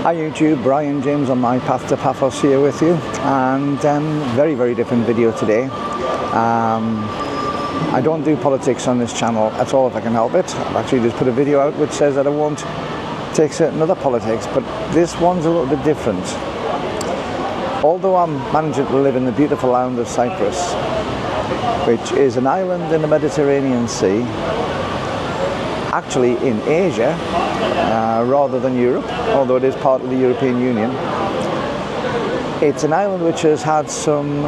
Hi YouTube, Brian James on my path to Paphos here with you, and very different video today. I don't do politics on this channel at all if I can help it. I've actually just put a video out which says that I won't take certain other politics, but this one's a little bit different. Although I'm managing to live in the beautiful island of Cyprus, which is an island in the Mediterranean Sea, actually in Asia, rather than Europe, although it is part of the European Union. It's an island which has had some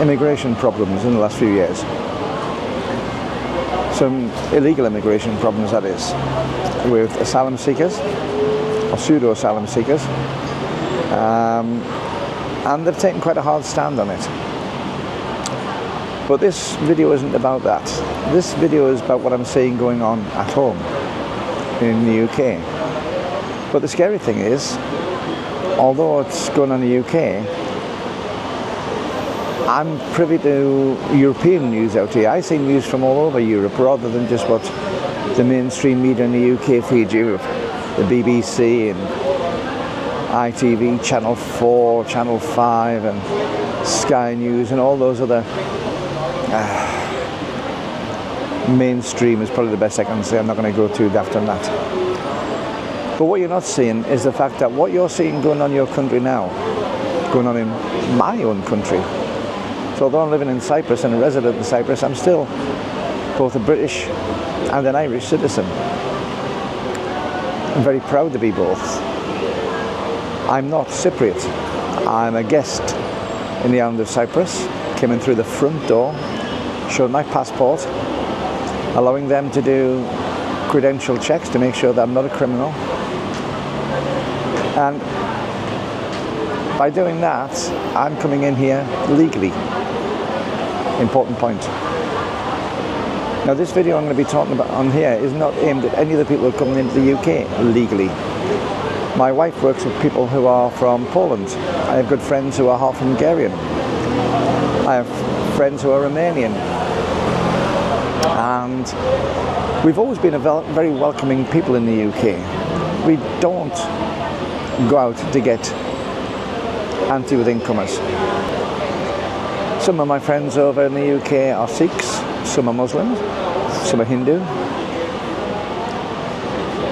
immigration problems in the last few years. Some illegal immigration problems, that is, with asylum seekers, or pseudo-asylum seekers, and they've taken quite a hard stand on it. But this video isn't about that. This video is about what I'm seeing going on at home in the UK. But the scary thing is, although it's going on in the UK, I'm privy to European news out here. I see news from all over Europe rather than just what the mainstream media in the UK feed you, the BBC and ITV, Channel 4, Channel 5 and Sky News and all those other mainstream is probably the best I can say. I'm not going to go too daft on that. But what you're not seeing is the fact that what you're seeing going on in your country now, going on in my own country. So although I'm living in Cyprus and a resident in Cyprus, I'm still both a British and an Irish citizen. I'm very proud to be both. I'm not Cypriot. I'm a guest in the island of Cyprus. Came in through the front door, showed my passport, allowing them to do credential checks to make sure that I'm not a criminal. And by doing that, I'm coming in here legally. Important point. Now this video I'm going to be talking about on here is not aimed at any of the people who are coming into the UK legally. My wife works with people who are from Poland. I have good friends who are half Hungarian. I have friends who are Romanian. And we've always been a very welcoming people in the UK. We don't go out to get anti-with-incomers. Some of my friends over in the UK are Sikhs, some are Muslims, some are Hindu.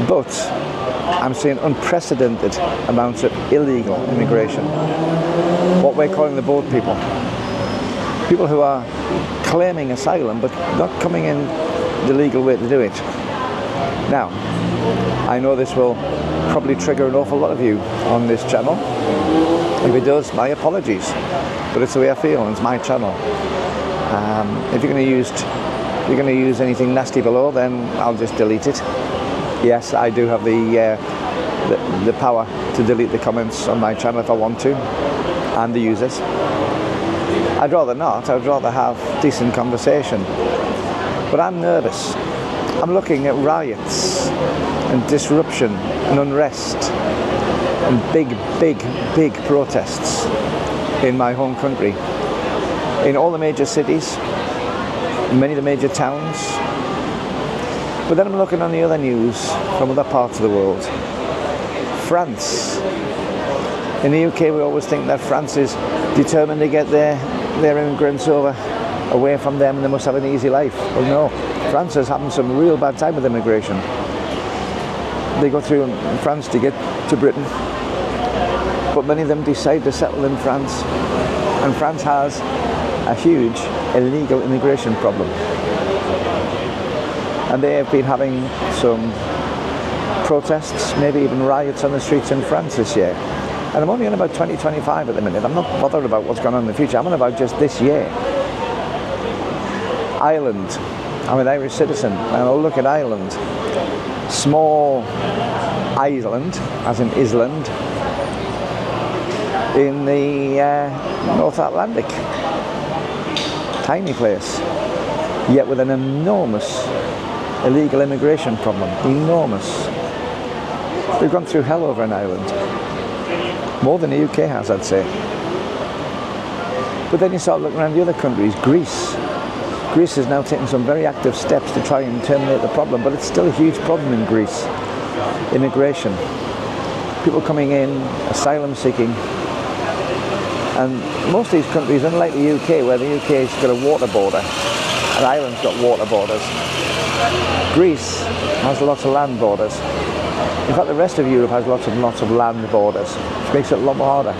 But I'm seeing unprecedented amounts of illegal immigration. What we're calling the boat people. People who are claiming asylum but not coming in the legal way to do it. Now, I know this will probably trigger an awful lot of you on this channel. If it does, my apologies. But it's the way I feel, and it's my channel. If you're going to use anything nasty below, then I'll just delete it. Yes, I do have the power to delete the comments on my channel if I want to, and the users. I'd rather not. I'd rather have decent conversation. But I'm nervous. I'm looking at riots and disruption and unrest and big protests in my home country, in all the major cities, many of the major towns. But then I'm looking on the other news from other parts of the world. France. In the UK we always think that France is determined to get their immigrants away from them and they must have an easy life. Well no, France has having some real bad time with immigration. They go through France to get to Britain, but many of them decide to settle in France, and France has a huge illegal immigration problem. And they have been having some protests, maybe even riots on the streets in France this year. And I'm only on about 2025 at the minute. I'm not bothered about what's going on in the future. I'm on about just this year. Ireland. I'm an Irish citizen, and I'll look at Ireland. Small island, as in Island, in the North Atlantic. Tiny place, yet with an enormous illegal immigration problem. Enormous. We've gone through hell over an island. More than the UK has, I'd say. But then you start looking around the other countries. Greece. Greece has now taken some very active steps to try and terminate the problem, but it's still a huge problem in Greece. Immigration. people coming in, asylum seeking. And most of these countries, unlike the UK, where the UK's got a water border, and Ireland's got water borders, Greece has lots of land borders. In fact, the rest of Europe has lots of land borders, which makes it a lot harder.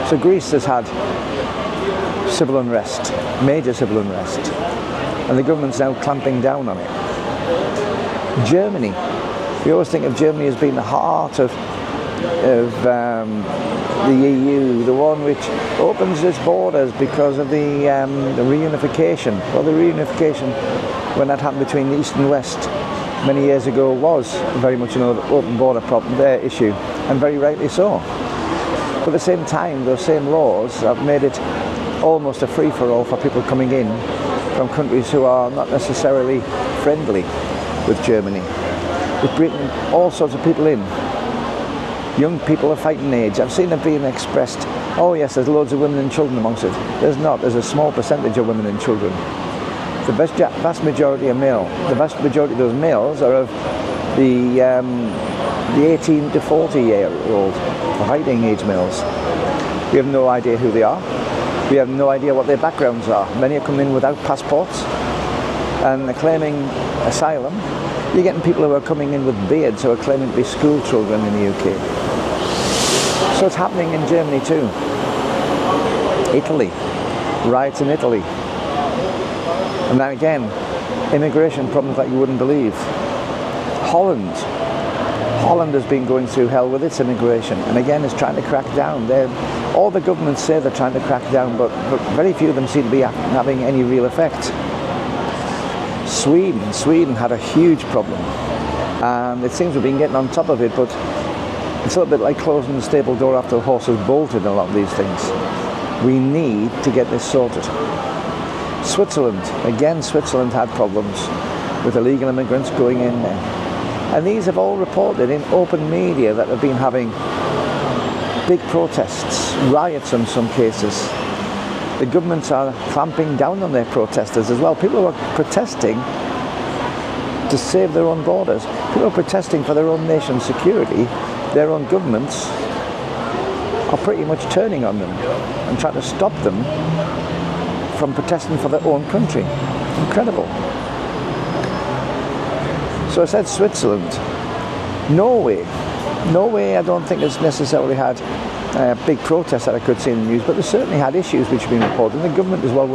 So Greece has had civil unrest, major civil unrest, and the government's now clamping down on it. Germany, we always think of Germany as being the heart of the EU, the one which opens its borders because of the reunification. Well, the reunification, when that happened between the East and West many years ago, was very much an open border problem, their issue, and very rightly so. But at the same time, those same laws have made it almost a free-for-all for people coming in from countries who are not necessarily friendly with Germany. It's bringing all sorts of people in. Young people of fighting age. I've seen it being expressed, oh yes, there's loads of women and children amongst it. There's not. There's a small percentage of women and children. The vast majority are male. The vast majority of those males are of the 18 to 40-year-old fighting age males. We have no idea who they are. We have no idea what their backgrounds are. Many are coming in without passports and they're claiming asylum. You're getting people who are coming in with beards who are claiming to be school children in the UK. So it's happening in Germany too. Italy, riots in Italy. And then again, immigration problems like you wouldn't believe. Holland has been going through hell with its immigration, and again is trying to crack down. All the governments say they're trying to crack down, but very few of them seem to be having any real effect. Sweden had a huge problem, and it seems we've been getting on top of it, but it's a little bit like closing the stable door after the horse has bolted in a lot of these things. We need to get this sorted. Switzerland had problems with illegal immigrants going in there. And these have all reported in open media that have been having big protests, riots in some cases. The governments are clamping down on their protesters as well. People who are protesting to save their own borders. People are protesting for their own nation's security. Their own governments are pretty much turning on them and trying to stop them from protesting for their own country. Incredible. So I said Switzerland. Norway I don't think has necessarily had big protests that I could see in the news, but they certainly had issues which have been reported, and the government is well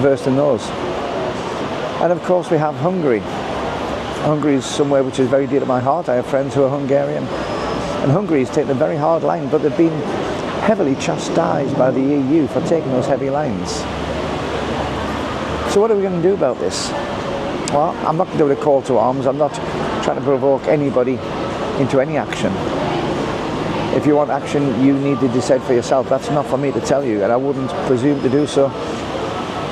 versed in those. And of course we have Hungary. Hungary is somewhere which is very dear to my heart. I have friends who are Hungarian, and Hungary has taken a very hard line, but they've been heavily chastised by the EU for taking those heavy lines. So what are we going to do about this? Well, I'm not doing a call to arms. I'm not trying to provoke anybody into any action. If you want action, you need to decide for yourself. That's not for me to tell you, and I wouldn't presume to do so.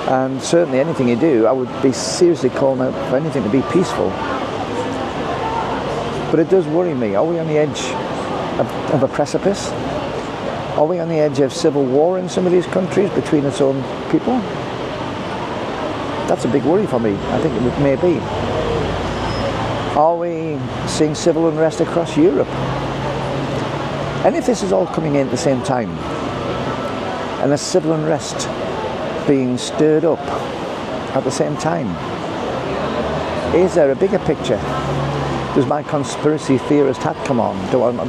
And certainly anything you do, I would be seriously calling out for anything to be peaceful. But it does worry me. Are we on the edge of a precipice? Are we on the edge of civil war in some of these countries between its own people? That's a big worry for me. I think it may be. Are we seeing civil unrest across Europe? And if this is all coming in at the same time, and there's civil unrest being stirred up at the same time, is there a bigger picture? Does my conspiracy theorist hat come on?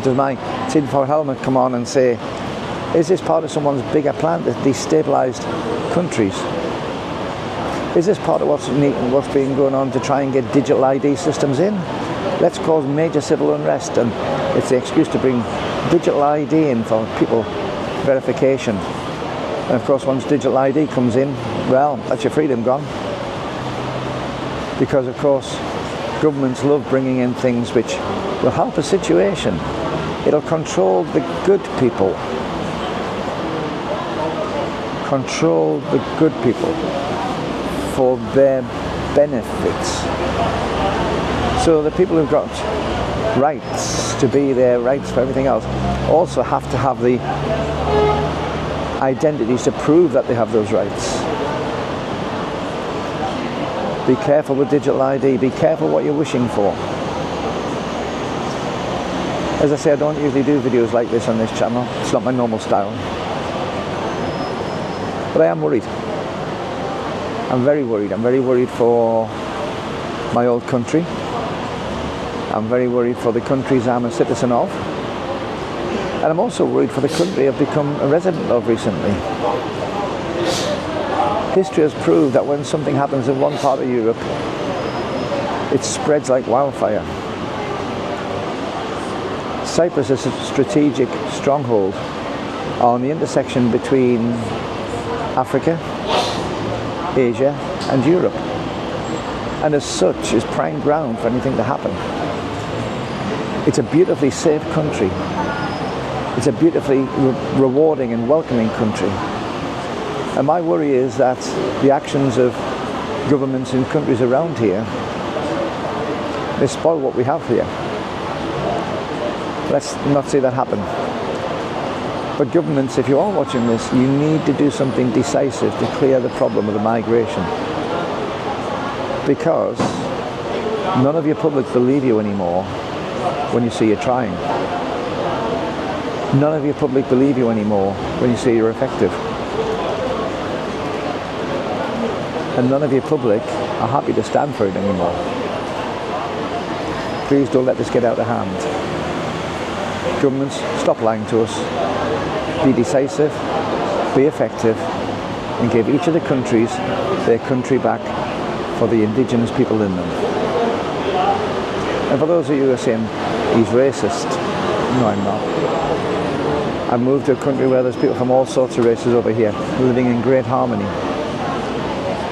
Does my tinfoil helmet come on and say, is this part of someone's bigger plan to destabilise countries? Is this part of what's been going on to try and get digital ID systems in? Let's cause major civil unrest, and it's the excuse to bring digital ID in for people verification. And of course, once digital ID comes in, well, that's your freedom gone. Because of course, governments love bringing in things which will help a situation. It'll control the good people. Control the good people for their benefits. So the people who've got rights to be there, rights for everything else, also have to have the identities to prove that they have those rights. Be careful with digital ID. Be careful what you're wishing for. As I say, I don't usually do videos like this on this channel. It's not my normal style. But I am worried. I'm very worried. I'm very worried for my old country. I'm very worried for the countries I'm a citizen of. And I'm also worried for the country I've become a resident of recently. History has proved that when something happens in one part of Europe, it spreads like wildfire. Cyprus is a strategic stronghold on the intersection between Africa, Asia and Europe, and as such is prime ground for anything to happen. It's a beautifully safe country. It's a beautifully rewarding and welcoming country. And my worry is that the actions of governments in countries around here, they spoil what we have here. Let's not see that happen. But governments, if you are watching this, you need to do something decisive to clear the problem of the migration. Because none of your public believe you anymore when you see you're trying. None of your public believe you anymore when you see you're effective. And none of your public are happy to stand for it anymore. Please don't let this get out of hand. Governments, stop lying to us. Be decisive, be effective, and give each of the countries their country back for the indigenous people in them. And for those of you who are saying, he's racist, no, I'm not. I've moved to a country where there's people from all sorts of races over here, living in great harmony,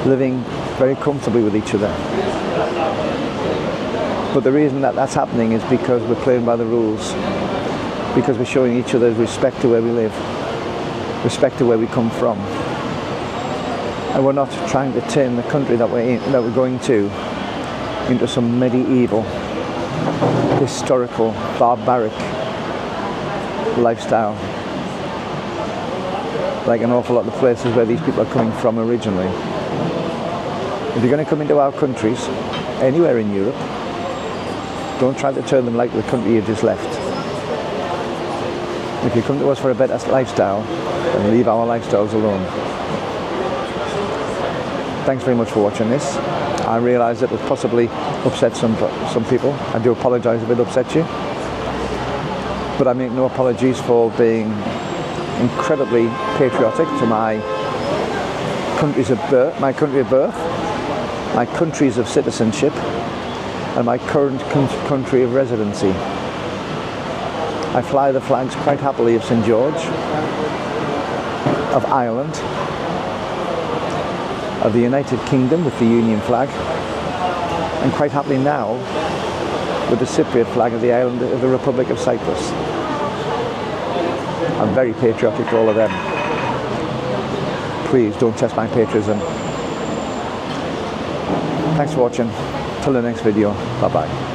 living very comfortably with each other. But the reason that that's happening is because we're playing by the rules, because we're showing each other respect to where we live, respect to where we come from. And we're not trying to turn the country that we're going to into some medieval, historical, barbaric lifestyle, like an awful lot of the places where these people are coming from originally. If you're going to come into our countries, anywhere in Europe, don't try to turn them like the country you just left. If you come to us for a better lifestyle, then leave our lifestyles alone. Thanks very much for watching this. I realise that it possibly upset some people. I do apologise if it upsets you. But I make no apologies for being incredibly patriotic to my countries of birth, my country of birth, my countries of citizenship, and my current country of residency. I fly the flags quite happily of St. George, of Ireland, of the United Kingdom with the Union flag, and quite happily now with the Cypriot flag of the island of the Republic of Cyprus. I'm very patriotic to all of them. Please don't test my patriotism. Thanks for watching. Till the next video. Bye bye.